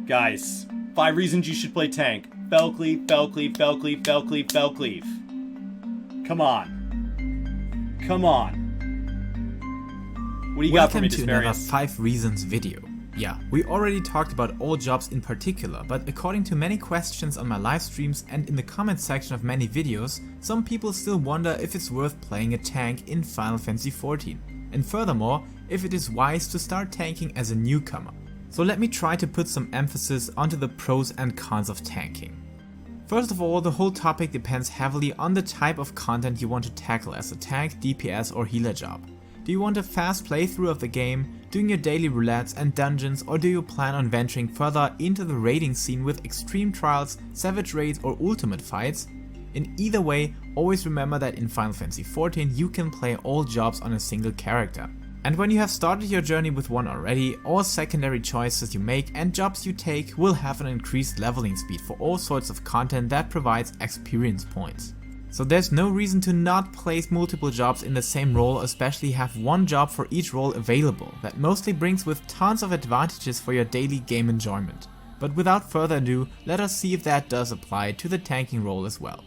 Guys, 5 reasons you should play tank. Felcleave, Felcleave, Felcleave, Felcleave, Felcleave. Come on. Come on. What do you got for me, Welcome to another Desparius? 5 reasons video. Yeah, we already talked about all jobs in particular, but according to many questions on my live streams and in the comment section of many videos, some people still wonder if it's worth playing a tank in Final Fantasy XIV. And furthermore, if it is wise to start tanking as a newcomer. So let me try to put some emphasis onto the pros and cons of tanking. First of all, the whole topic depends heavily on the type of content you want to tackle as a tank, DPS or healer job. Do you want a fast playthrough of the game, doing your daily roulettes and dungeons, or do you plan on venturing further into the raiding scene with extreme trials, savage raids or ultimate fights? In either way, always remember that in Final Fantasy XIV you can play all jobs on a single character. And when you have started your journey with one already, all secondary choices you make and jobs you take will have an increased leveling speed for all sorts of content that provides experience points. So there's no reason to not place multiple jobs in the same role, especially have one job for each role available. That mostly brings with tons of advantages for your daily game enjoyment. But without further ado, let us see if that does apply to the tanking role as well.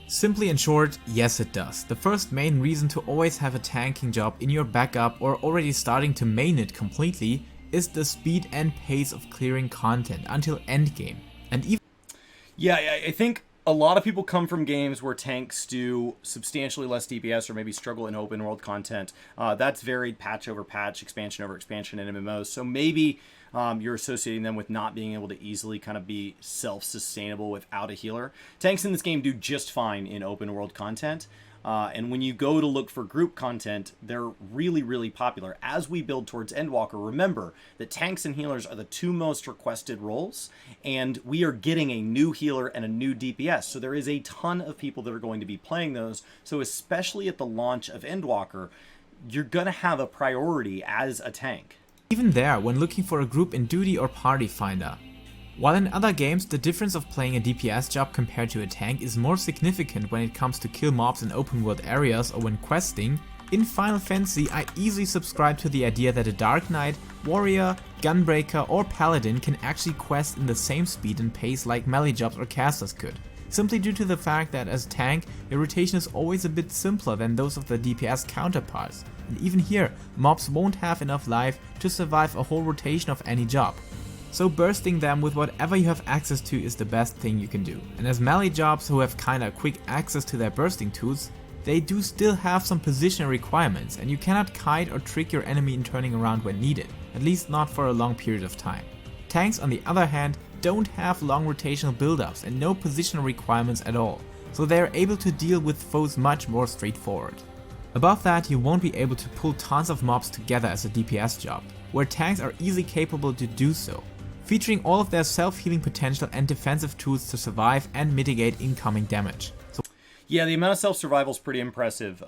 Simply in short, yes it does. The first main reason to always have a tanking job in your backup or already starting to main it completely is the speed and pace of clearing content until endgame. And even I think a lot of people come from games where tanks do substantially less DPS or maybe struggle in open world content. That's varied patch over patch, expansion over expansion in MMOs. So maybe you're associating them with not being able to easily kind of be self-sustainable without a healer. Tanks in this game do just fine in open world content. And when you go to look for group content, they're really, really popular. As we build towards Endwalker, remember that tanks and healers are the 2 most requested roles, and we are getting a new healer and a new DPS. So there is a ton of people that are going to be playing those. So especially at the launch of Endwalker, you're going to have a priority as a tank. Even there, when looking for a group in duty or party finder. While in other games the difference of playing a DPS job compared to a tank is more significant when it comes to kill mobs in open world areas or when questing, in Final Fantasy I easily subscribe to the idea that a Dark Knight, Warrior, Gunbreaker or Paladin can actually quest in the same speed and pace like melee jobs or casters could. Simply due to the fact that as a tank, your rotation is always a bit simpler than those of the DPS counterparts. And even here, mobs won't have enough life to survive a whole rotation of any job. So bursting them with whatever you have access to is the best thing you can do. And as melee jobs who have kinda quick access to their bursting tools, they do still have some positional requirements and you cannot kite or trick your enemy in turning around when needed, at least not for a long period of time. Tanks on the other hand don't have long rotational buildups and no positional requirements at all, so they are able to deal with foes much more straightforward. Above that, you won't be able to pull tons of mobs together as a DPS job, where tanks are easily capable to do so, featuring all of their self-healing potential and defensive tools to survive and mitigate incoming damage. Yeah, the amount of self-survival is pretty impressive.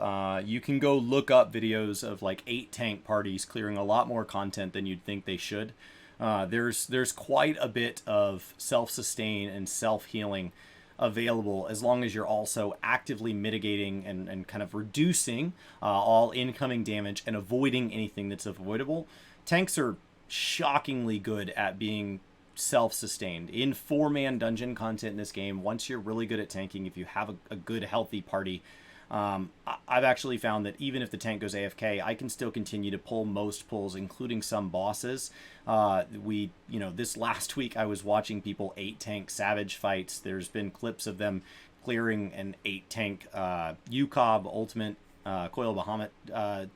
You can go look up videos of like 8 tank parties clearing a lot more content than you'd think they should. There's quite a bit of self-sustain and self-healing available as long as you're also actively mitigating and kind of reducing all incoming damage and avoiding anything that's avoidable. Tanks are shockingly good at being self-sustained. In 4-man dungeon content in this game, once you're really good at tanking, if you have a good healthy party, I've actually found that even if the tank goes AFK, I can still continue to pull most pulls, including some bosses. This last week I was watching people 8-tank Savage fights. There's been clips of them clearing an 8-tank UCOB Ultimate Coil Bahamut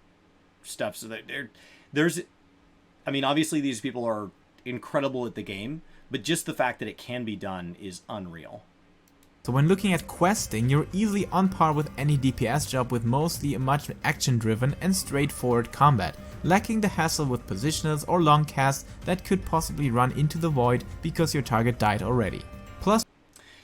stuff. So obviously these people are incredible at the game, but just the fact that it can be done is unreal. So when looking at questing, you're easily on par with any DPS job with mostly a much action-driven and straightforward combat, lacking the hassle with positionals or long casts that could possibly run into the void because your target died already. Plus,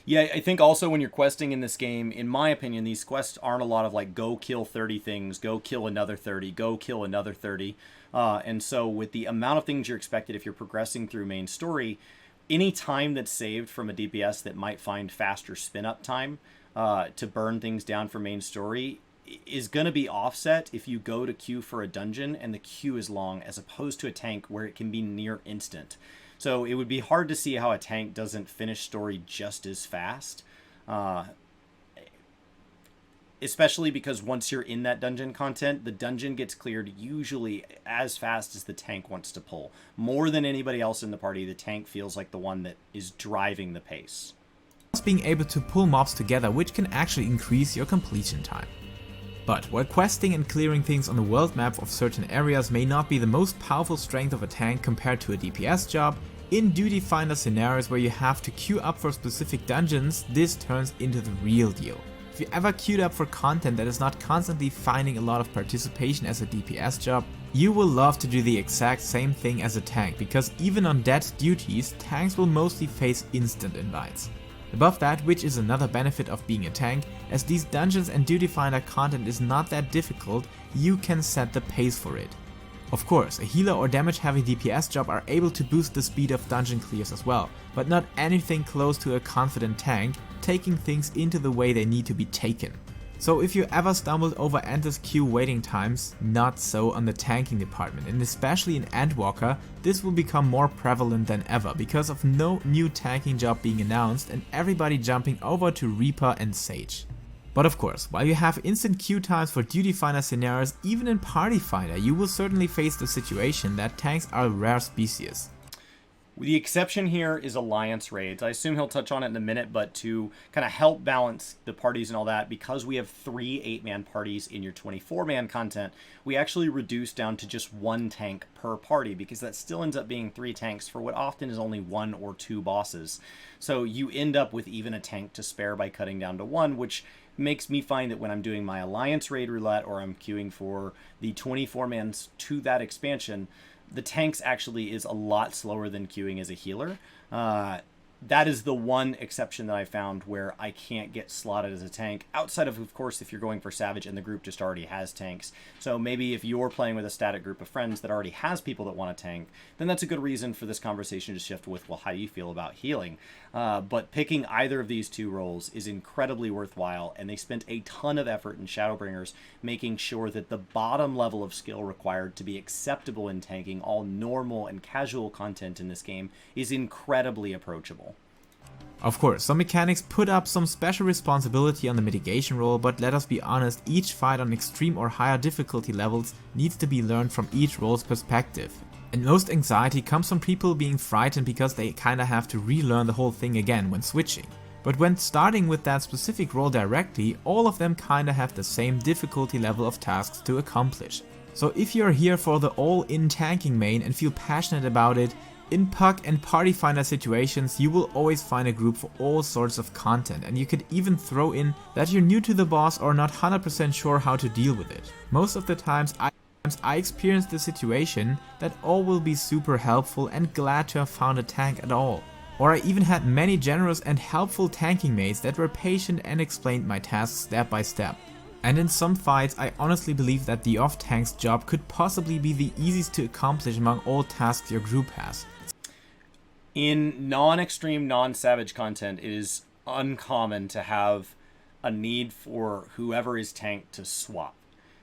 yeah, I think also when you're questing in this game, in my opinion, these quests aren't a lot of like go kill 30 things, go kill another 30, go kill another 30. And so with the amount of things you're expected if you're progressing through main story, any time that's saved from a DPS that might find faster spin up time to burn things down for main story is going to be offset if you go to queue for a dungeon and the queue is long, as opposed to a tank where it can be near instant. So it would be hard to see how a tank doesn't finish story just as fast. Especially because once you're in that dungeon content, the dungeon gets cleared usually as fast as the tank wants to pull. More than anybody else in the party, the tank feels like the one that is driving the pace. Being able to pull mobs together, which can actually increase your completion time. But while questing and clearing things on the world map of certain areas may not be the most powerful strength of a tank compared to a DPS job, in duty finder scenarios where you have to queue up for specific dungeons, this turns into the real deal. If you ever queued up for content that is not constantly finding a lot of participation as a DPS job, you will love to do the exact same thing as a tank, because even on dead duties, tanks will mostly face instant invites. Above that, which is another benefit of being a tank, as these dungeons and duty finder content is not that difficult, you can set the pace for it. Of course, a healer or damage heavy DPS job are able to boost the speed of dungeon clears as well, but not anything close to a confident tank, taking things into the way they need to be taken. So if you ever stumbled over endless queue waiting times, not so on the tanking department, and especially in Endwalker, this will become more prevalent than ever because of no new tanking job being announced and everybody jumping over to Reaper and Sage. But of course, while you have instant queue times for duty finder scenarios, even in party finder, you will certainly face the situation that tanks are a rare species. The exception here is alliance raids. I assume he'll touch on it in a minute, but to kind of help balance the parties and all that, because we have 3 8-man parties in your 24-man content, we actually reduce down to just 1 tank per party, because that still ends up being 3 tanks for what often is only 1 or 2 bosses. So you end up with even a tank to spare by cutting down to 1, which makes me find that when I'm doing my alliance raid roulette or I'm queuing for the 24-mans to that expansion, the tanks actually is a lot slower than queuing as a healer. That is the one exception that I found where I can't get slotted as a tank, outside of course, if you're going for Savage and the group just already has tanks. So maybe if you're playing with a static group of friends that already has people that want to tank, then that's a good reason for this conversation to shift with, well, how do you feel about healing? But picking either of these 2 roles is incredibly worthwhile, and they spent a ton of effort in Shadowbringers making sure that the bottom level of skill required to be acceptable in tanking all normal and casual content in this game is incredibly approachable. Of course, some mechanics put up some special responsibility on the mitigation role, but let us be honest, each fight on extreme or higher difficulty levels needs to be learned from each role's perspective. And most anxiety comes from people being frightened because they kinda have to relearn the whole thing again when switching. But when starting with that specific role directly, all of them kinda have the same difficulty level of tasks to accomplish. So if you're here for the all-in tanking main and feel passionate about it, in puck and party finder situations, you will always find a group for all sorts of content, and you could even throw in that you're new to the boss or not 100% sure how to deal with it. Most of the times I experienced the situation that all will be super helpful and glad to have found a tank at all. Or I even had many generous and helpful tanking mates that were patient and explained my tasks step by step. And in some fights, I honestly believe that the off-tank's job could possibly be the easiest to accomplish among all tasks your group has. In non-extreme, non-savage content, it is uncommon to have a need for whoever is tanked to swap.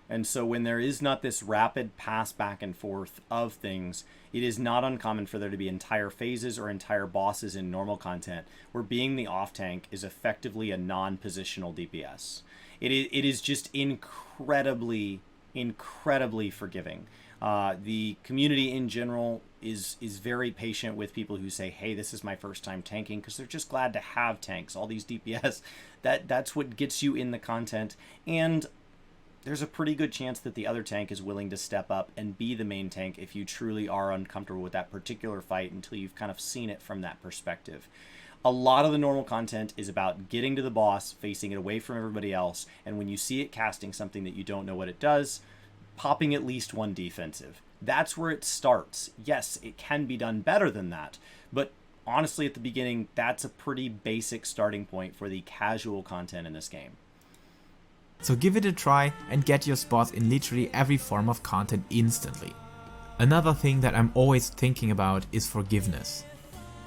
And so when there is not this rapid pass back and forth of things, it is not uncommon for there to be entire phases or entire bosses in normal content where being the off-tank is effectively a non-positional DPS. It is just incredibly forgiving. The community in general is very patient with people who say, hey, this is my first time tanking, because they're just glad to have tanks. All these DPS, that's what gets you in the content. And there's a pretty good chance that the other tank is willing to step up and be the main tank if you truly are uncomfortable with that particular fight until you've kind of seen it from that perspective. A lot of the normal content is about getting to the boss, facing it away from everybody else, and when you see it casting something that you don't know what it does, popping at least 1 defensive. That's where it starts. Yes, it can be done better than that, but honestly at the beginning, that's a pretty basic starting point for the casual content in this game. So give it a try and get your spots in literally every form of content instantly. Another thing that I'm always thinking about is forgiveness.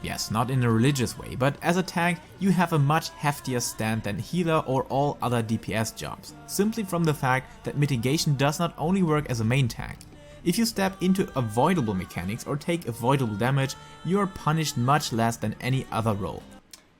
Yes, not in a religious way, but as a tank, you have a much heftier stand than healer or all other DPS jobs, simply from the fact that mitigation does not only work as a main tank. If you step into avoidable mechanics or take avoidable damage, you are punished much less than any other role.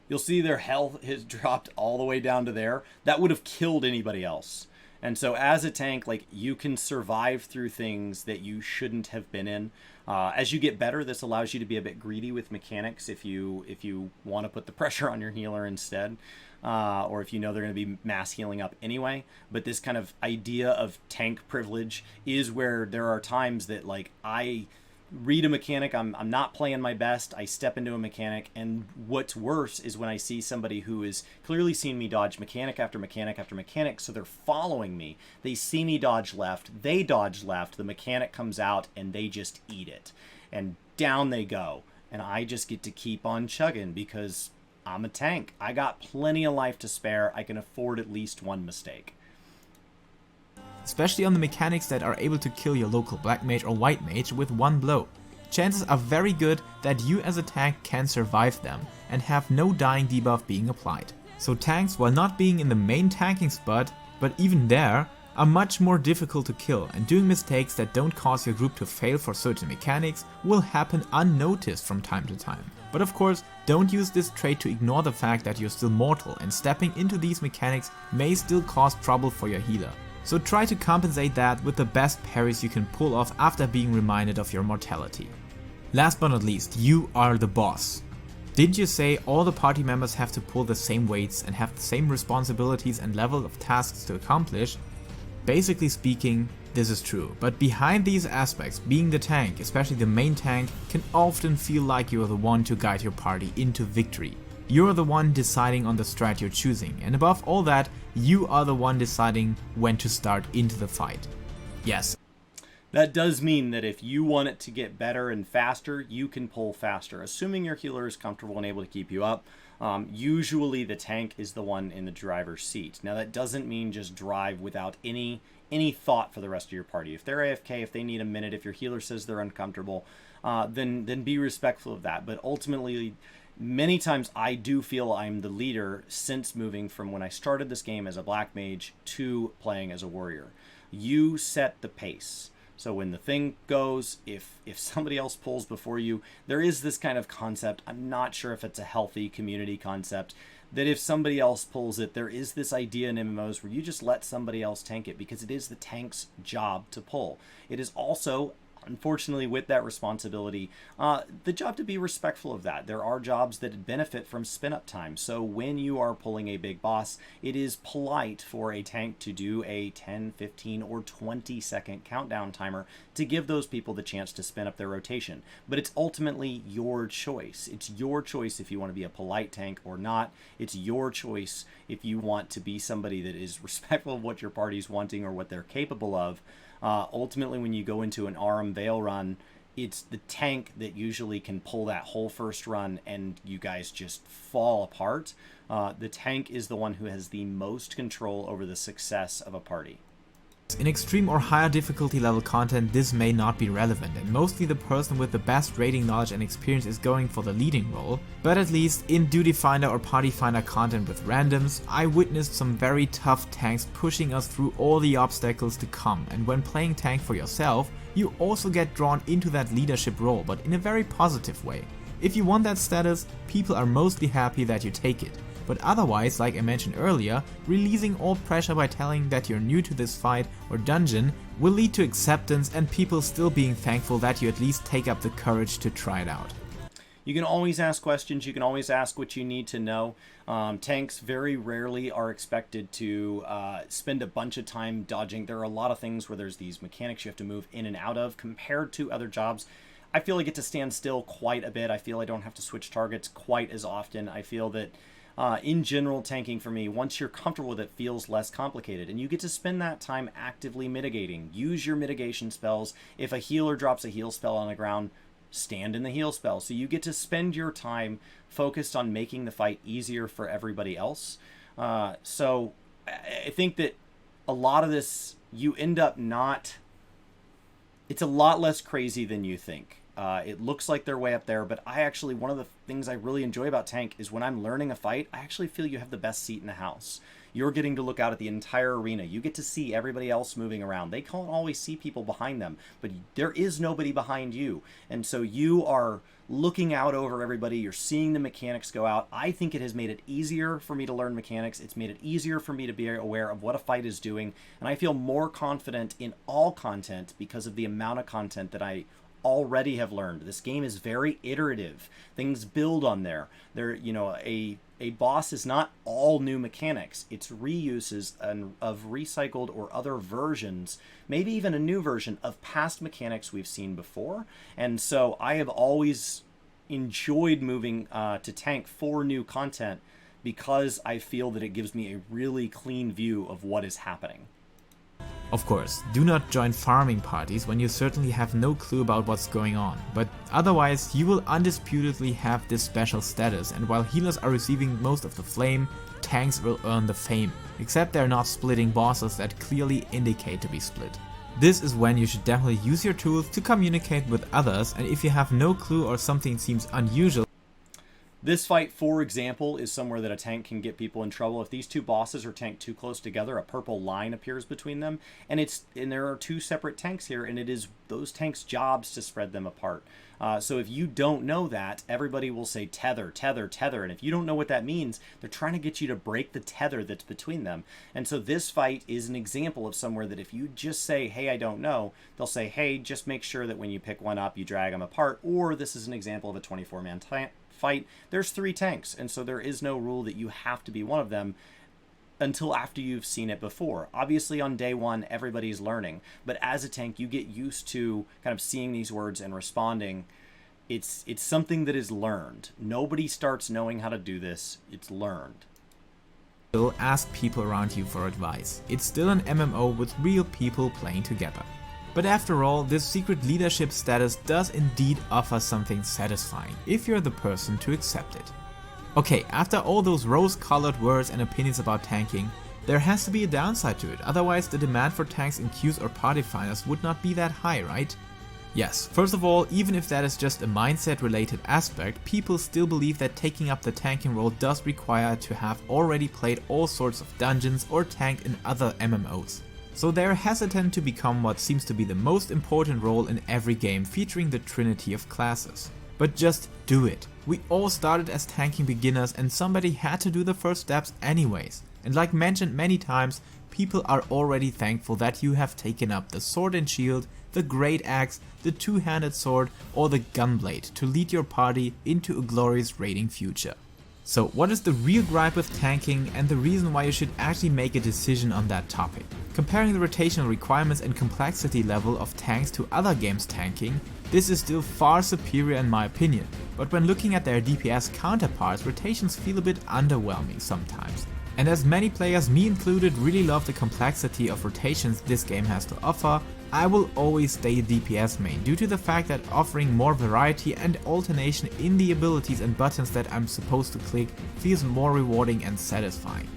You'll see their health has dropped all the way down to there. That would have killed anybody else. And so as a tank, like, you can survive through things that you shouldn't have been in. As you get better, this allows you to be a bit greedy with mechanics if you want to put the pressure on your healer instead. Or if you know they're going to be mass healing up anyway. But this kind of idea of tank privilege is where there are times that, like, I read a mechanic, I'm not playing my best, I step into a mechanic, and what's worse is when I see somebody who is clearly seen me dodge mechanic after mechanic after mechanic, so they're following me. They see me dodge left, they dodge left, the mechanic comes out, and they just eat it. And down they go. And I just get to keep on chugging because I'm a tank. I got plenty of life to spare. I can afford at least one mistake. Especially on the mechanics that are able to kill your local black mage or white mage with one blow. Chances are very good that you as a tank can survive them and have no dying debuff being applied. So tanks, while not being in the main tanking spot, but even there, are much more difficult to kill, and doing mistakes that don't cause your group to fail for certain mechanics will happen unnoticed from time to time. But of course, don't use this trait to ignore the fact that you're still mortal, and stepping into these mechanics may still cause trouble for your healer. So try to compensate that with the best parries you can pull off after being reminded of your mortality. Last but not least, you are the boss. Didn't you say all the party members have to pull the same weights and have the same responsibilities and level of tasks to accomplish? Basically speaking, this is true, but behind these aspects, being the tank, especially the main tank, can often feel like you are the one to guide your party into victory. You're the one deciding on the strat you're choosing, and above all that, you are the one deciding when to start into the fight. Yes. That does mean that if you want it to get better and faster, you can pull faster, assuming your healer is comfortable and able to keep you up. Usually the tank is the one in the driver's seat. Now that doesn't mean just drive without any thought for the rest of your party. If they're AFK, if they need a minute, if your healer says they're uncomfortable, then be respectful of that. But ultimately, many times I do feel I'm the leader since moving from when I started this game as a black mage to playing as a warrior. You set the pace. So when the thing goes, if somebody else pulls before you, there is this kind of concept, I'm not sure if it's a healthy community concept, that if somebody else pulls it, there is this idea in MMOs where you just let somebody else tank it because it is the tank's job to pull. It is also, unfortunately, with that responsibility, the job to be respectful of that. There are jobs that benefit from spin-up time. So when you are pulling a big boss, it is polite for a tank to do a 10, 15, or 20-second countdown timer to give those people the chance to spin up their rotation. But it's ultimately your choice. It's your choice if you want to be a polite tank or not. It's your choice if you want to be somebody that is respectful of what your party's wanting or what they're capable of. Ultimately, when you go into an Aram Veil run, it's the tank that usually can pull that whole first run and you guys just fall apart. The tank is the one who has the most control over the success of a party. In extreme or higher difficulty level content, this may not be relevant, and mostly the person with the best rating knowledge and experience is going for the leading role. But at least in Duty Finder or Party Finder content with randoms, I witnessed some very tough tanks pushing us through all the obstacles to come, and when playing tank for yourself, you also get drawn into that leadership role, but in a very positive way. If you want that status, people are mostly happy that you take it. But otherwise, like I mentioned earlier, releasing all pressure by telling that you're new to this fight or dungeon will lead to acceptance and people still being thankful that you at least take up the courage to try it out. You can always ask questions, you can always ask what you need to know. Tanks very rarely are expected to spend a bunch of time dodging. There are a lot of things where there's these mechanics you have to move in and out of compared to other jobs. I feel I get to stand still quite a bit. I feel I don't have to switch targets quite as often. I feel that in general, tanking for me, once you're comfortable with it, feels less complicated, and you get to spend that time actively mitigating. Use your mitigation spells. If a healer drops a heal spell on the ground, stand in the heal spell. So you get to spend your time focused on making the fight easier for everybody else. So I think that a lot of this, you end up not... It's a lot less crazy than you think. It looks like they're way up there, but one of the things I really enjoy about tank is when I'm learning a fight, I actually feel you have the best seat in the house. You're getting to look out at the entire arena. You get to see everybody else moving around. They can't always see people behind them, but there is nobody behind you. And so you are looking out over everybody. You're seeing the mechanics go out. I think it has made it easier for me to learn mechanics. It's made it easier for me to be aware of what a fight is doing. And I feel more confident in all content because of the amount of content that I already have learned. This game is very iterative. Things build on there. A boss is not all new mechanics. It's reuses of recycled or other versions, maybe even a new version of past mechanics we've seen before. And so I have always enjoyed moving to tank for new content because I feel that it gives me a really clean view of what is happening. Of course, do not join farming parties when you certainly have no clue about what's going on, but otherwise you will undisputedly have this special status, and while healers are receiving most of the flame, tanks will earn the fame, except they're not splitting bosses that clearly indicate to be split. This is when you should definitely use your tools to communicate with others, and if you have no clue or something seems unusual. This fight, for example, is somewhere that a tank can get people in trouble. If these two bosses are tanked too close together, a purple line appears between them, and there are two separate tanks here, and it is those tanks' jobs to spread them apart. So if you don't know that, everybody will say tether, tether, tether, and if you don't know what that means, they're trying to get you to break the tether that's between them. And so this fight is an example of somewhere that if you just say, hey, I don't know, they'll say, hey, just make sure that when you pick one up, you drag them apart, or this is an example of a 24-man fight. There's 3 tanks, and so there is no rule that you have to be one of them until after you've seen it before. Obviously on day one everybody's learning, but as a tank you get used to kind of seeing these words and responding. It's something that is learned. Nobody starts knowing how to do this. It's learned. Ask people around you for advice. It's still an MMO with real people playing together. But after all, this secret leadership status does indeed offer something satisfying, if you're the person to accept it. Okay, after all those rose-colored words and opinions about tanking, there has to be a downside to it, otherwise the demand for tanks in queues or party finders would not be that high, right? Yes, first of all, even if that is just a mindset related aspect, people still believe that taking up the tanking role does require to have already played all sorts of dungeons or tanked in other MMOs. So they're hesitant to become what seems to be the most important role in every game featuring the trinity of classes. But just do it. We all started as tanking beginners and somebody had to do the first steps anyways. And like mentioned many times, people are already thankful that you have taken up the sword and shield, the great axe, the two-handed sword or the gunblade to lead your party into a glorious raiding future. So what is the real gripe with tanking and the reason why you should actually make a decision on that topic? Comparing the rotational requirements and complexity level of tanks to other games tanking, this is still far superior in my opinion, but when looking at their DPS counterparts, rotations feel a bit underwhelming sometimes. And as many players, me included, really love the complexity of rotations this game has to offer, I will always stay DPS main due to the fact that offering more variety and alternation in the abilities and buttons that I'm supposed to click feels more rewarding and satisfying.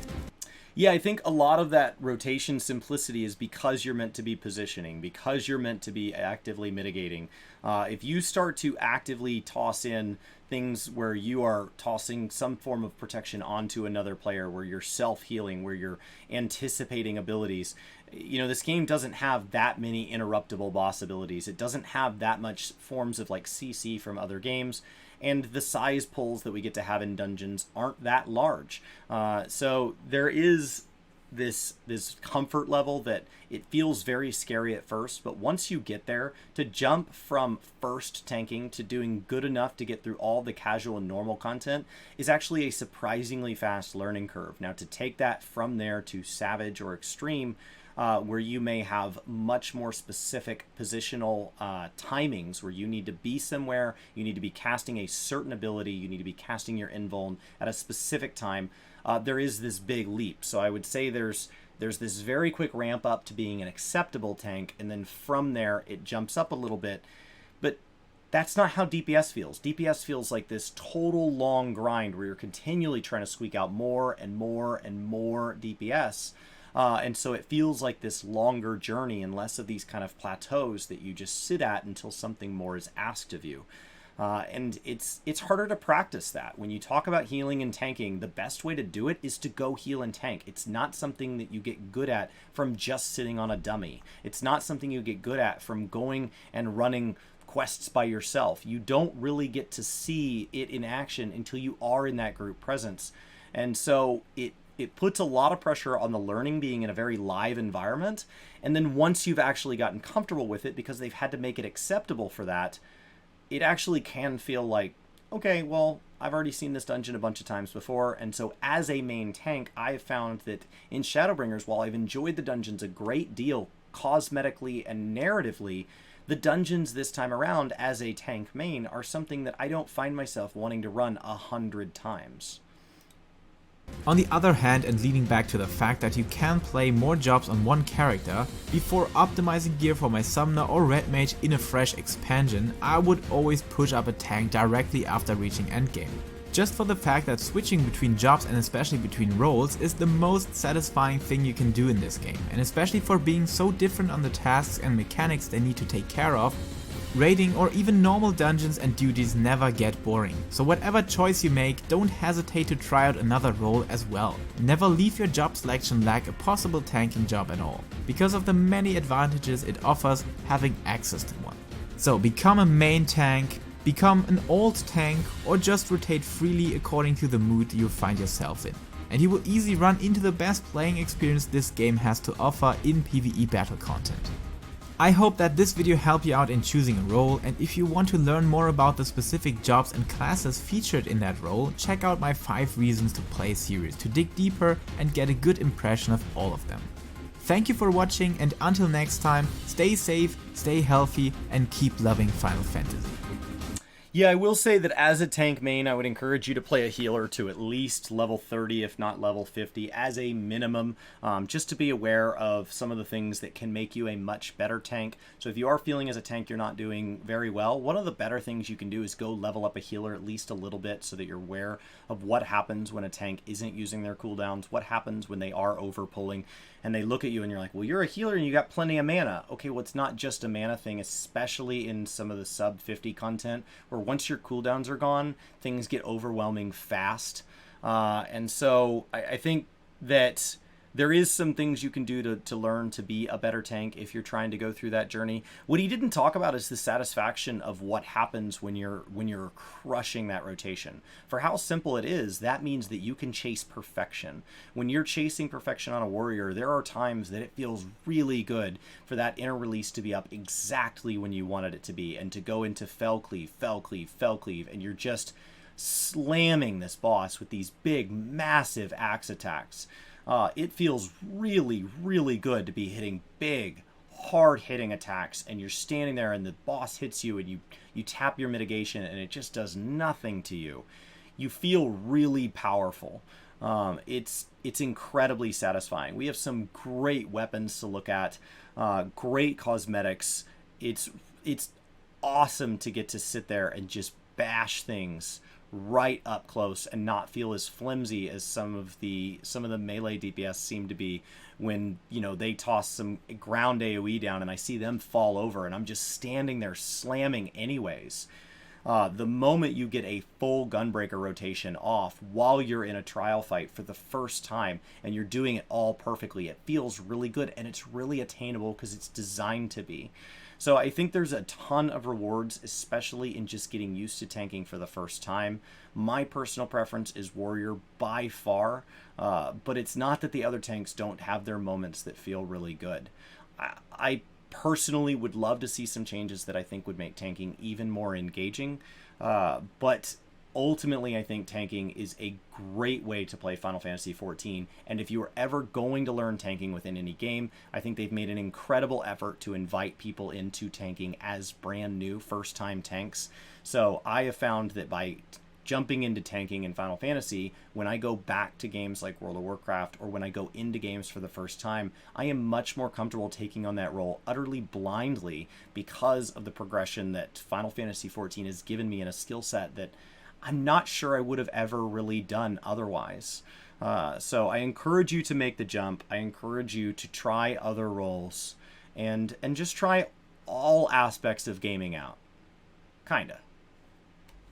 Yeah, I think a lot of that rotation simplicity is because you're meant to be positioning, because you're meant to be actively mitigating. If you start to actively toss in things where you are tossing some form of protection onto another player, where you're self-healing, where you're anticipating abilities, you know, this game doesn't have that many interruptible boss abilities. It doesn't have that much forms of like CC from other games. And the size pulls that we get to have in dungeons aren't that large. So there is this comfort level that it feels very scary at first, but once you get there, to jump from first tanking to doing good enough to get through all the casual and normal content is actually a surprisingly fast learning curve. Now to take that from there to savage or extreme, where you may have much more specific positional timings where you need to be somewhere, you need to be casting a certain ability, you need to be casting your invuln at a specific time, there is this big leap. So I would say there's this very quick ramp up to being an acceptable tank, and then from there it jumps up a little bit. But that's not how DPS feels. DPS feels like this total long grind where you're continually trying to squeak out more and more and more DPS. And so it feels like this longer journey and less of these kind of plateaus that you just sit at until something more is asked of you. And it's harder to practice that. When you talk about healing and tanking, the best way to do it is to go heal and tank. It's not something that you get good at from just sitting on a dummy. It's not something you get good at from going and running quests by yourself. You don't really get to see it in action until you are in that group presence. And so it puts a lot of pressure on the learning being in a very live environment. And then once you've actually gotten comfortable with it, because they've had to make it acceptable for that, it actually can feel like, okay, well, I've already seen this dungeon a bunch of times before. And so as a main tank, I've found that in Shadowbringers, while I've enjoyed the dungeons a great deal cosmetically and narratively, the dungeons this time around as a tank main are something that I don't find myself wanting to run 100 times. On the other hand, and leading back to the fact that you can play more jobs on one character, before optimizing gear for my summoner or red mage in a fresh expansion, I would always push up a tank directly after reaching endgame. Just for the fact that switching between jobs and especially between roles is the most satisfying thing you can do in this game, and especially for being so different on the tasks and mechanics they need to take care of, raiding or even normal dungeons and duties never get boring. So whatever choice you make, don't hesitate to try out another role as well. Never leave your job selection lack a possible tanking job at all, because of the many advantages it offers having access to one. So become a main tank, become an alt tank, or just rotate freely according to the mood you find yourself in. And you will easily run into the best playing experience this game has to offer in PvE battle content. I hope that this video helped you out in choosing a role, and if you want to learn more about the specific jobs and classes featured in that role, check out my 5 reasons to play series to dig deeper and get a good impression of all of them. Thank you for watching, and until next time, stay safe, stay healthy, and keep loving Final Fantasy. Yeah, I will say that as a tank main, I would encourage you to play a healer to at least level 30, if not level 50, as a minimum, just to be aware of some of the things that can make you a much better tank. So if you are feeling as a tank you're not doing very well, one of the better things you can do is go level up a healer at least a little bit so that you're aware of what happens when a tank isn't using their cooldowns, what happens when they are over pulling, and they look at you and you're like, well, you're a healer and you got plenty of mana. Okay, well, it's not just a mana thing, especially in some of the sub 50 content, where once your cooldowns are gone, things get overwhelming fast. And so I think that there is some things you can do to learn to be a better tank if you're trying to go through that journey. What he didn't talk about is the satisfaction of what happens when you're crushing that rotation. For how simple it is, that means that you can chase perfection. When you're chasing perfection on a warrior, there are times that it feels really good for that inner release to be up exactly when you wanted it to be, and to go into fell cleave, fell cleave, fell cleave, and you're just slamming this boss with these big, massive axe attacks. It feels really, really good to be hitting big, hard-hitting attacks, and you're standing there and the boss hits you and you tap your mitigation and it just does nothing to you. You feel really powerful. It's incredibly satisfying. We have some great weapons to look at, great cosmetics. It's awesome to get to sit there and just bash things right up close and not feel as flimsy as some of the melee DPS seem to be when, you know, they toss some ground AoE down and I see them fall over and I'm just standing there slamming anyways. The moment you get a full gunbreaker rotation off while you're in a trial fight for the first time and you're doing it all perfectly, it feels really good and it's really attainable because it's designed to be. So I think there's a ton of rewards, especially in just getting used to tanking for the first time. My personal preference is Warrior by far, but it's not that the other tanks don't have their moments that feel really good. I personally would love to see some changes that I think would make tanking even more engaging, but ultimately I think tanking is a great way to play Final Fantasy XIV, and if you are ever going to learn tanking within any game, I think they've made an incredible effort to invite people into tanking as brand new first-time tanks. So I have found that by jumping into tanking in Final Fantasy, when I go back to games like World of Warcraft or when I go into games for the first time, I am much more comfortable taking on that role utterly blindly because of the progression that Final Fantasy XIV has given me in a skill set that I'm not sure I would have ever really done otherwise. So I encourage you to make the jump. I encourage you to try other roles and just try all aspects of gaming out. Kinda.